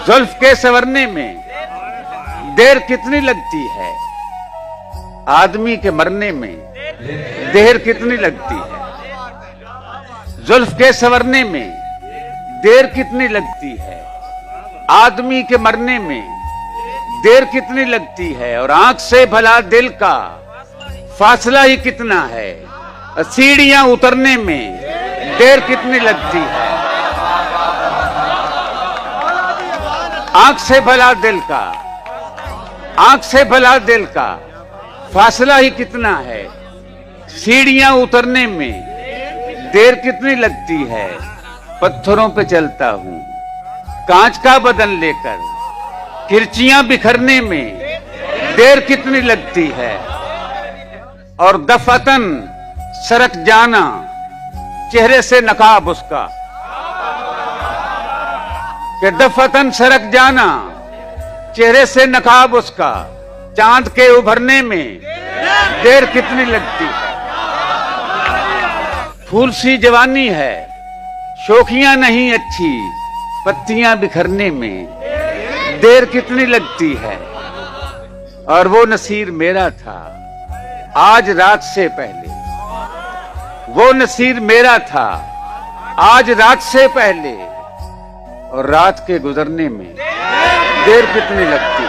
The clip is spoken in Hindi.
जुल्फ के संवरने में देर कितनी लगती है, आदमी के मरने में देर कितनी लगती है। जुल्फ के संवरने में देर कितनी लगती है, आदमी के मरने में देर कितनी लगती है। और आंख से भला दिल का फासला ही कितना है, सीढ़ियां उतरने में देर कितनी लगती है। आंख से भला दिल का, आंख से भला दिल का फासला ही कितना है, सीढ़ियां उतरने में देर कितनी लगती है। पत्थरों पे चलता हूं कांच का बदन लेकर, किरचियां बिखरने में देर कितनी लगती है। और दफअतन सरक जाना चेहरे से नकाब उसका, कि दफअतन सरक जाना चेहरे से नकाब उसका, चांद के उभरने में देर कितनी लगती है। फूल सी जवानी है शोखियां नहीं अच्छी, पत्तियां बिखरने में देर कितनी लगती है। और वो नसीर मेरा था आज रात से पहले, वो नसीर मेरा था आज रात से पहले, और रात के गुजरने में देर कितनी लगती है।